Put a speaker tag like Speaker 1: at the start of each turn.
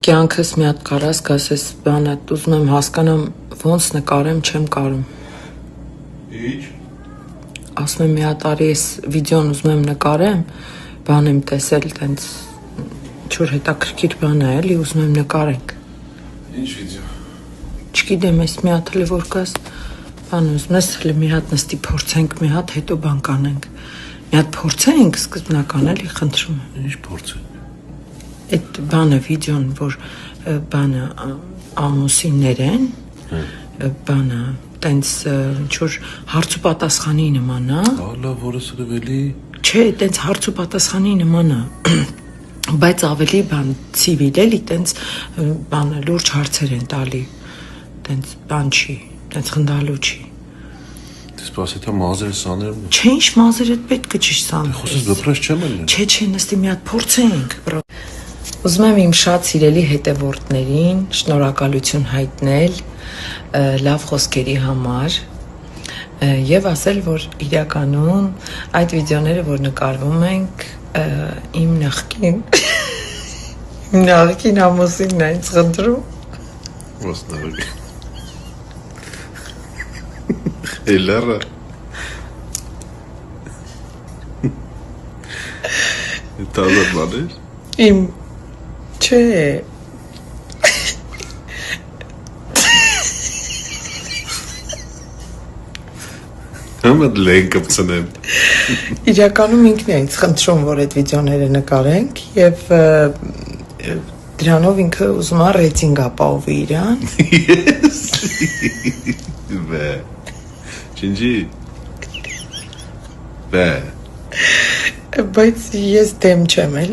Speaker 1: Կյանքս մի հատ կարաս գասես բանը ուզում եմ հասկանամ ոնց նկարեմ չեմ կարում։
Speaker 2: Ինչ։
Speaker 1: Ասում եմ մի հատ արի այս վիդեոն ուզում եմ նկարեմ, բան եմ տեսել տենց ինչ-որ հետաքրքիր բան է էլի ուզում եմ նկարենք։
Speaker 2: Ինչ վիդեո։
Speaker 1: Չգիտեմ, այս մի հատ հələ որ կաս բան ուզում ես հələ մի հատ նստի փորձենք մի հատ հետո բան կանենք։ Մի հատ փորձենք սկզբնական էլի խնդրում եմ։
Speaker 2: Ինչ փորձենք։
Speaker 1: Այդ բանը վիդեոն որ բանը ամուսիններ են բանը տենց ինչ որ հարց ու պատասխանի նման է
Speaker 2: Ալա որը սրվելի
Speaker 1: չէ տենց հարց ու պատասխանի նման է բայց ավելի բան ցիվիլ էլի տենց բանը լուրջ հարցեր են տալի տենց բան չի տենց խնդալու չի
Speaker 2: Դες սպասի թա մազերը սաներում
Speaker 1: չէ ինչ մազերը պետք է ճիշտ սան
Speaker 2: Խոսես դպրես չեմ ելնի
Speaker 1: Չէ նստի մի հատ փորձենք Ուզում եմ իմ շատ սիրելի հետևորդներին շնորհակալություն հայտնել լավ խոսքերի համար եւ ասել, որ իրականում այդ վիդեոները, որ նկարվում ենք, իմ նախկին ամուսինն է ինձ խնդրում։
Speaker 2: Ո՞ս նավի։ Էլարա։ Տազա բաներ։
Speaker 1: Իմ Չէ
Speaker 2: Համը լեն կպցնեմ
Speaker 1: Իրականում ինքն է ինձ խնդրում, որ այդ վիդեոները նկարենք եւ դրանով ինքը ուզում է ռեյտինգ ապահովի իրան
Speaker 2: Yes Բե Չինջի Բե
Speaker 1: Բայց ես դեմ չեմ էլի